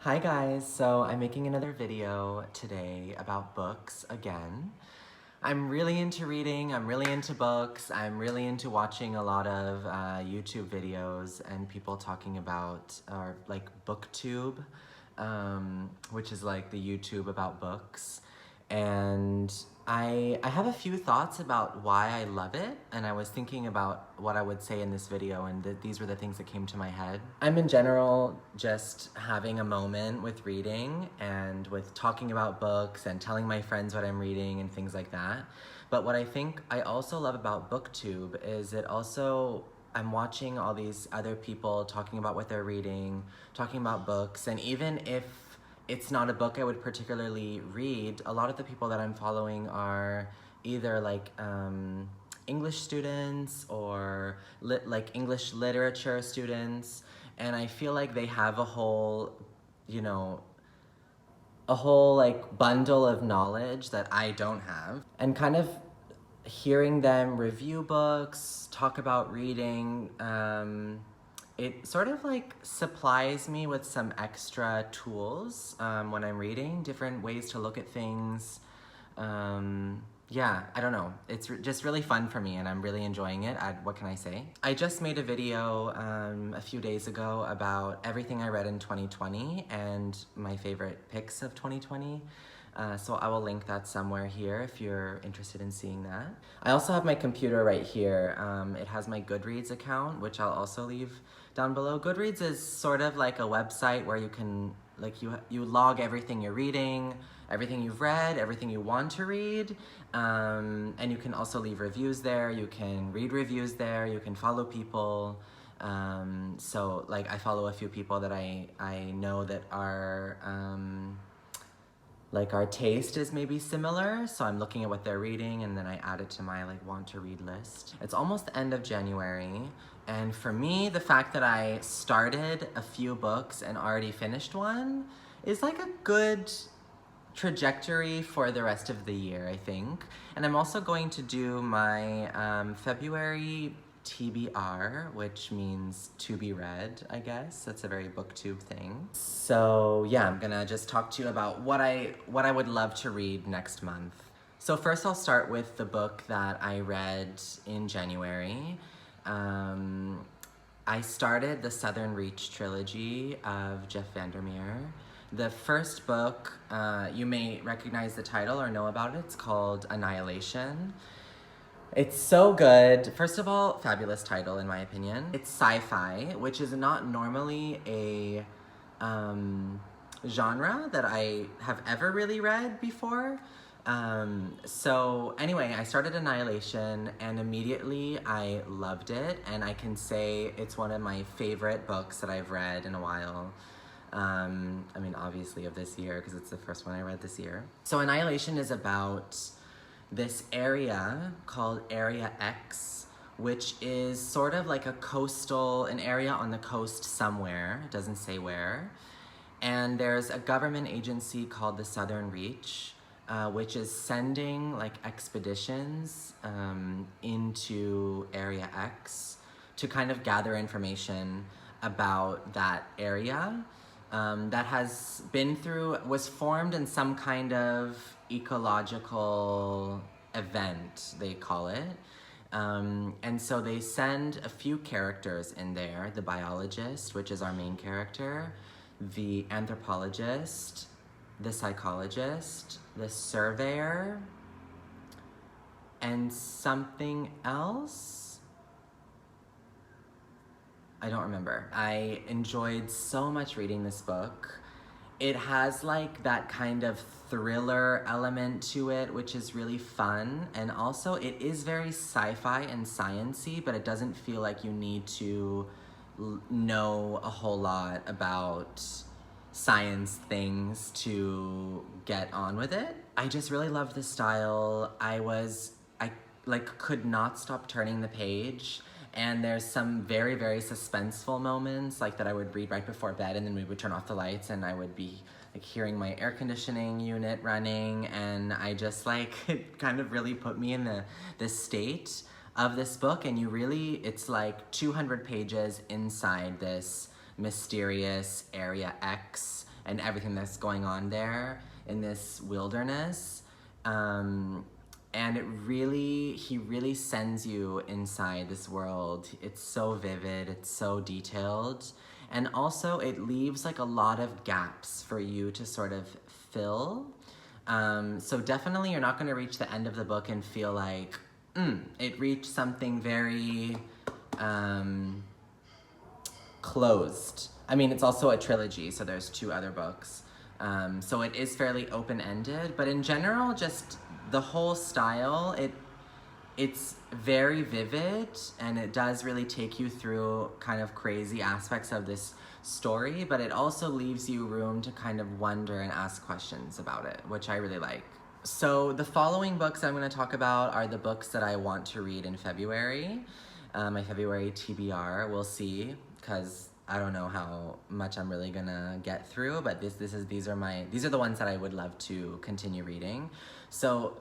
Hi guys, so I'm making another video today about books again. I'm really into reading, I'm really into books, I'm really into watching a lot of YouTube videos and people talking about, or like BookTube, which is like the YouTube about books. And I have a few thoughts about why I love it, and I was thinking about what I would say in this video, and these were the things that came to my head. I'm in general just having a moment with reading and with talking about books and telling my friends what I'm reading and things like that. But what I think I also love about BookTube is I'm watching all these other people talking about what they're reading, talking about books, and even if it's not a book I would particularly read, a lot of the people that I'm following are either like English students or English literature students, and I feel like they have a whole like bundle of knowledge that I don't have. And kind of hearing them review books, talk about reading, it sort of like supplies me with some extra tools when I'm reading, different ways to look at things. Yeah, I don't know. It's just really fun for me and I'm really enjoying it. What can I say? I just made a video a few days ago about everything I read in 2020 and my favorite picks of 2020. So I will link that somewhere here if you're interested in seeing that. I also have my computer right here. It has my Goodreads account, which I'll also leave down below. Goodreads is sort of like a website where you can, like, you log everything you're reading, everything you've read, everything you want to read, and you can also leave reviews there, you can read reviews there, you can follow people. So like I follow a few people that I know that are, like our taste is maybe similar, so I'm looking at what they're reading and then I add it to my like want to read list. It's almost the end of January, and for me, the fact that I started a few books and already finished one is like a good trajectory for the rest of the year, I think. And I'm also going to do my February TBR, which means to be read, I guess. That's a very BookTube thing. So yeah, I'm gonna just talk to you about what I would love to read next month. So first I'll start with the book that I read in January. I started the Southern Reach trilogy of Jeff VanderMeer. The first book, you may recognize the title or know about it. It's called Annihilation. It's so good. First of all, fabulous title in my opinion. It's sci-fi, which is not normally a genre that I have ever really read before. So anyway, I started Annihilation and immediately I loved it, and I can say it's one of my favorite books that I've read in a while. I mean, obviously of this year, because it's the first one I read this year. So Annihilation is about this area called Area X, which is sort of like an area on the coast somewhere, it doesn't say where. And there's a government agency called the Southern Reach, which is sending like expeditions into Area X to kind of gather information about that area. That was formed in some kind of ecological event, they call it. And so they send a few characters in there, the biologist, which is our main character, the anthropologist, the psychologist, the surveyor, and something else. I don't remember. I enjoyed so much reading this book. It has like that kind of thriller element to it, which is really fun. And also it is very sci-fi and science-y, but it doesn't feel like you need to know a whole lot about science things to get on with it. I just really loved the style. I like could not stop turning the page. And there's some very, very suspenseful moments like that I would read right before bed, and then we would turn off the lights and I would be like hearing my air conditioning unit running, and I just like, it kind of really put me in this state of this book. And it's like 200 pages inside this mysterious Area X and everything that's going on there in this wilderness. And he really sends you inside this world. It's so vivid, it's so detailed. And also it leaves like a lot of gaps for you to sort of fill. So definitely you're not gonna reach the end of the book and feel like, it reached something very closed. I mean, it's also a trilogy, so there's 2 other books. So it is fairly open-ended, but in general, just the whole style, it's very vivid, and it does really take you through kind of crazy aspects of this story, but it also leaves you room to kind of wonder and ask questions about it, which I really like. So the following books I'm going to talk about are the books that I want to read in February. My February TBR, we'll see, because I don't know how much I'm really gonna get through, but these are the ones that I would love to continue reading. So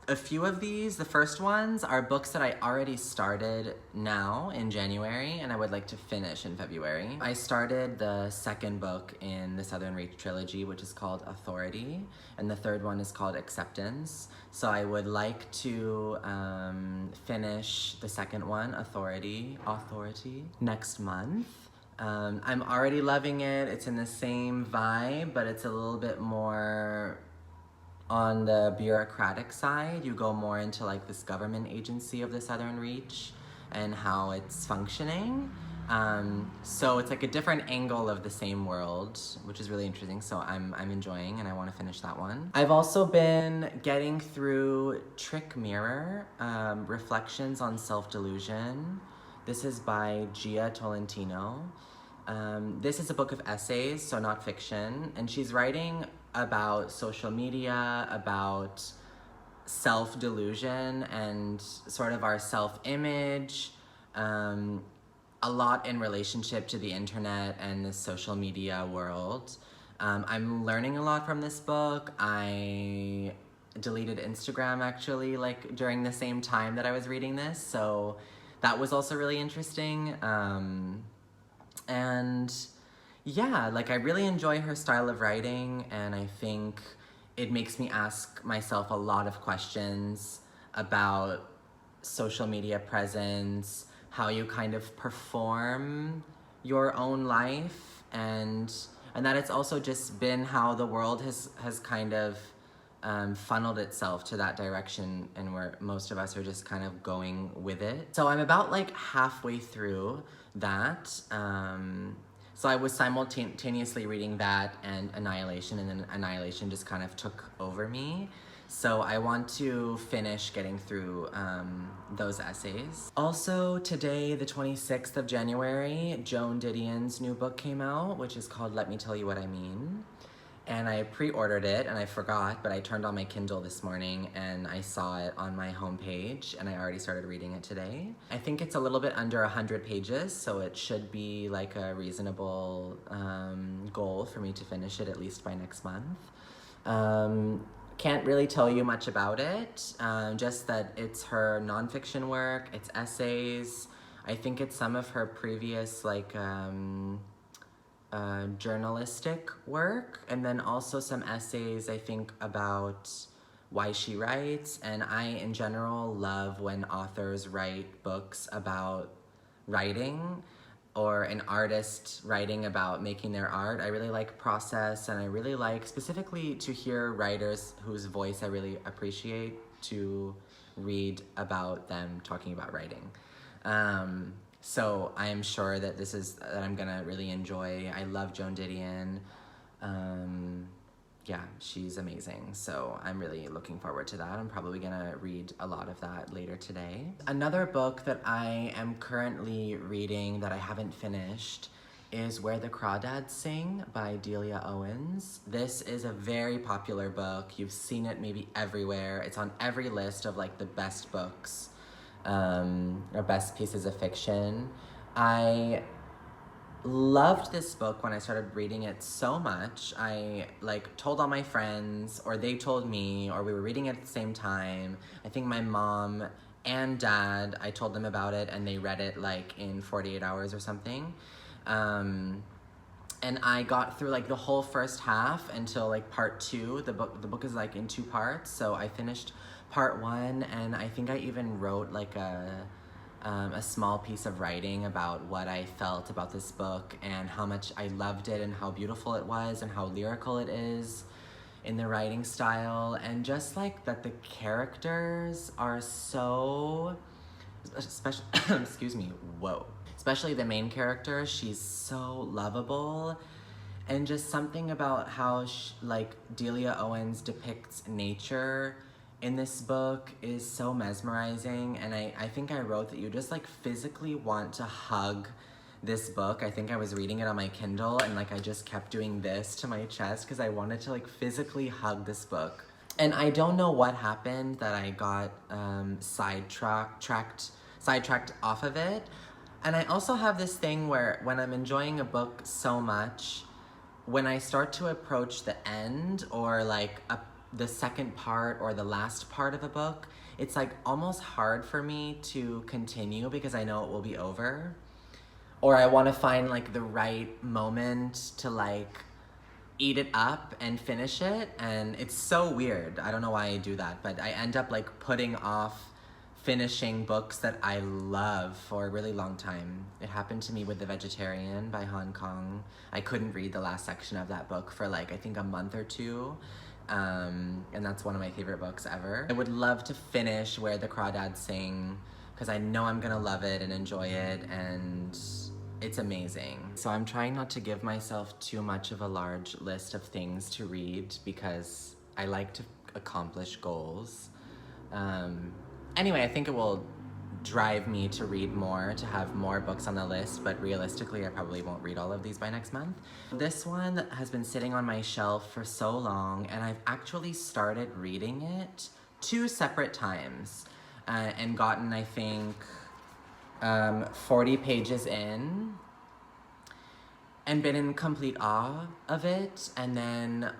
a few of these, the first ones are books that I already started now in January and I would like to finish in February. I started the second book in the Southern Reach trilogy, which is called Authority, and the third one is called Acceptance. So I would like to finish the second one, Authority, next month. I'm already loving it. It's in the same vibe, but it's a little bit more on the bureaucratic side. You go more into like this government agency of the Southern Reach and how it's functioning. So it's like a different angle of the same world, which is really interesting. So I'm enjoying, and I want to finish that one. I've also been getting through Trick Mirror, Reflections on Self-Delusion. This is by Gia Tolentino. This is a book of essays, so not fiction, and she's writing about social media, about self-delusion and sort of our self-image, a lot in relationship to the internet and the social media world. I'm learning a lot from this book. I deleted Instagram actually like during the same time that I was reading this, so that was also really interesting. And yeah, like I really enjoy her style of writing, and I think it makes me ask myself a lot of questions about social media presence, how you kind of perform your own life, and that it's also just been how the world has kind of funneled itself to that direction, and where most of us are just kind of going with it. So I'm about like halfway through that. So I was simultaneously reading that and Annihilation, and then Annihilation just kind of took over me. So I want to finish getting through those essays. Also today, the 26th of January, Joan Didion's new book came out, which is called Let Me Tell You What I Mean. And I pre-ordered it, and I forgot, but I turned on my Kindle this morning and I saw it on my homepage, and I already started reading it today. I think it's a little bit under 100 pages, so it should be like a reasonable goal for me to finish it at least by next month. Can't really tell you much about it, just that it's her nonfiction work, it's essays. I think it's some of her previous like journalistic work, and then also some essays, I think, about why she writes. And I, in general, love when authors write books about writing, or an artist writing about making their art. I really like process, and I really like specifically to hear writers whose voice I really appreciate, to read about them talking about writing. So I am sure that that I'm gonna really enjoy. I love Joan Didion. Yeah, she's amazing. So I'm really looking forward to that. I'm probably gonna read a lot of that later today. Another book that I am currently reading that I haven't finished is Where the Crawdads Sing by Delia Owens. This is a very popular book. You've seen it maybe everywhere. It's on every list of like the best books. Or best pieces of fiction. I loved this book when I started reading it so much. I like told all my friends, or they told me, or we were reading it at the same time. I think my mom and dad, I told them about it, and they read it like in 48 hours or something. And I got through like the whole first half until like part 2. The book is like in 2 parts, so I finished part 1, and I think I even wrote like a small piece of writing about what I felt about this book and how much I loved it and how beautiful it was and how lyrical it is in the writing style, and just like that the characters are so, especially, excuse me, whoa. Especially the main character, she's so lovable, and just something about how like Delia Owens depicts nature in this book is so mesmerizing, and I think I wrote that you just like physically want to hug this book. I think I was reading it on my Kindle, and like I just kept doing this to my chest because I wanted to like physically hug this book. And I don't know what happened that I got sidetracked off of it. And I also have this thing where when I'm enjoying a book so much, when I start to approach the end or like the second part or the last part of a book, it's like almost hard for me to continue because I know it will be over. Or I want to find like the right moment to like eat it up and finish it. And it's so weird. I don't know why I do that, but I end up like putting off finishing books that I love for a really long time. It happened to me with The Vegetarian by Hong Kong. I couldn't read the last section of that book for like, I think a month or 2. And that's one of my favorite books ever. I would love to finish Where the Crawdads Sing because I know I'm gonna love it and enjoy it, and it's amazing. So I'm trying not to give myself too much of a large list of things to read because I like to accomplish goals. Anyway, I think it will drive me to read more, to have more books on the list, but realistically, I probably won't read all of these by next month. This one has been sitting on my shelf for so long, and I've actually started reading it 2 separate times, and gotten, I think, 40 pages in, and been in complete awe of it, and then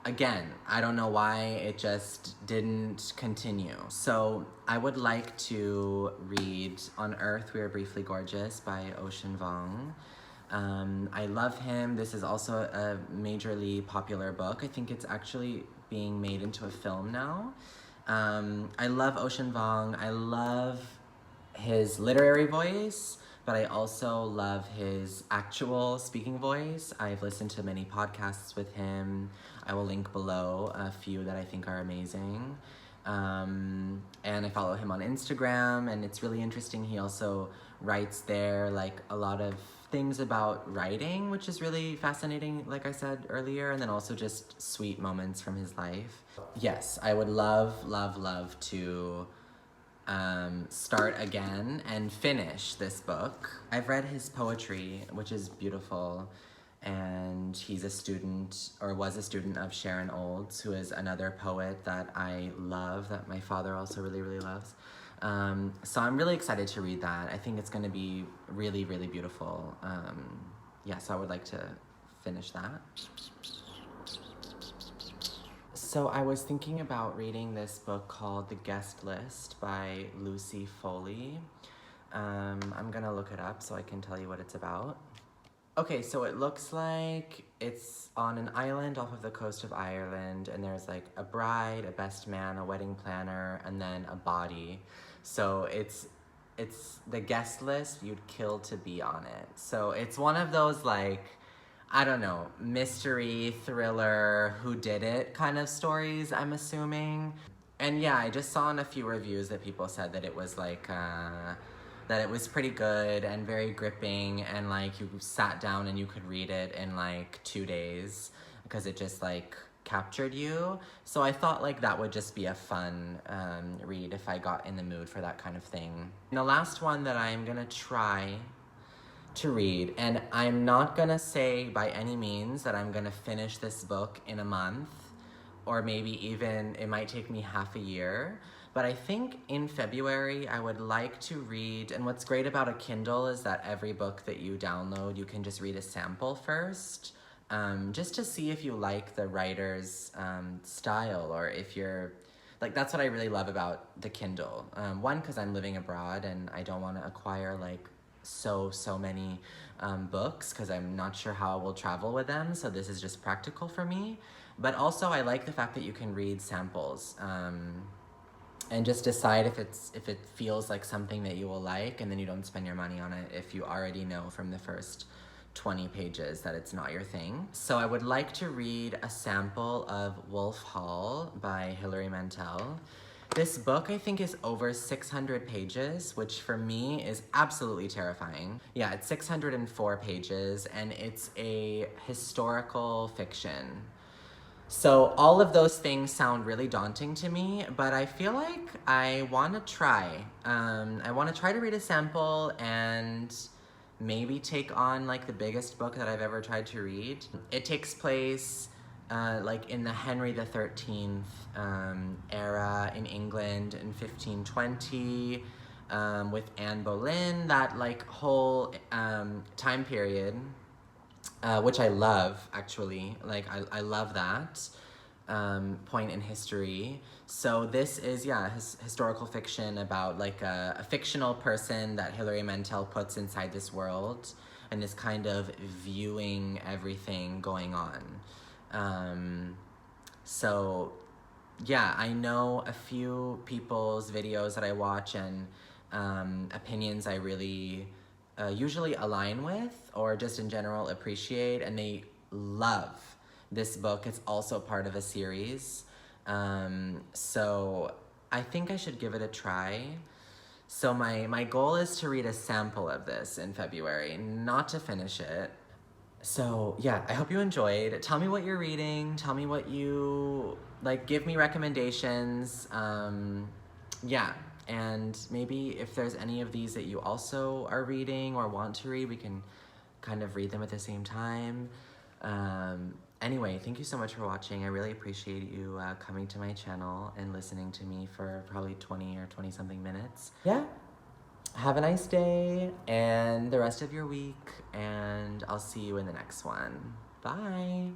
again, I don't know why it just didn't continue. So I would like to read On Earth We Are Briefly Gorgeous by Vuong. I love him. This is also a majorly popular book. I think it's actually being made into a film now. I love Vuong. I love his literary voice, but I also love his actual speaking voice. I've listened to many podcasts with him. I will link below a few that I think are amazing. And I follow him on Instagram, and it's really interesting. He also writes there like a lot of things about writing, which is really fascinating, like I said earlier, and then also just sweet moments from his life. Yes, I would love, love, love to start again and finish this book. I've read his poetry, which is beautiful, and he's a student, or was a student, of Sharon Olds, who is another poet that I love, that my father also really, really loves. So I'm really excited to read that. I think it's going to be really, really beautiful. Yeah, so I would like to finish that. So I was thinking about reading this book called The Guest List by Lucy Foley. I'm gonna look it up so I can tell you what it's about. Okay, so it looks like it's on an island off of the coast of Ireland, and there's like a bride, a best man, a wedding planner, and then a body. So it's the guest list you'd kill to be on it. So it's one of those like, I don't know, mystery, thriller, whodunit kind of stories, I'm assuming. And yeah, I just saw in a few reviews that people said that it was like, that it was pretty good and very gripping, and like you sat down and you could read it in like 2 days because it just like captured you. So I thought like that would just be a fun read if I got in the mood for that kind of thing. And the last one that I'm gonna try to read, and I'm not gonna say by any means that I'm gonna finish this book in a month, or maybe even it might take me half a year, but I think in February I would like to read, and what's great about a Kindle is that every book that you download, you can just read a sample first, just to see if you like the writer's style, or if you're, like, that's what I really love about the Kindle. One, because I'm living abroad and I don't want to acquire like so many books because I'm not sure how I will travel with them, so this is just practical for me. But also I like the fact that you can read samples and just decide if it feels like something that you will like, and then you don't spend your money on it if you already know from the first 20 pages that it's not your thing. So I would like to read a sample of Wolf Hall by Hilary Mantel. This book, I think, is over 600 pages, which for me is absolutely terrifying. Yeah, it's 604 pages, and it's a historical fiction. So all of those things sound really daunting to me, but I feel like I want to try. I want to try to read a sample and maybe take on like the biggest book that I've ever tried to read. It takes place like in the Henry the XIII era in England in 1520 with Anne Boleyn, that like whole time period. Which I love, actually. Like, I love that point in history. So this is, yeah, historical fiction about, like, a fictional person that Hilary Mantel puts inside this world and is kind of viewing everything going on. So, yeah, I know a few people's videos that I watch and opinions I really usually align with or just in general appreciate, and they love this book. It's also part of a series. So I think I should give it a try. So my goal is to read a sample of this in February, not to finish it. So yeah, I hope you enjoyed. Tell me what you're reading. Tell me what you, like, give me recommendations. Yeah. And maybe if there's any of these that you also are reading or want to read, we can kind of read them at the same time. Anyway, thank you so much for watching. I really appreciate you coming to my channel and listening to me for probably 20 or 20 something minutes. Yeah. Have a nice day and the rest of your week, and I'll see you in the next one. Bye.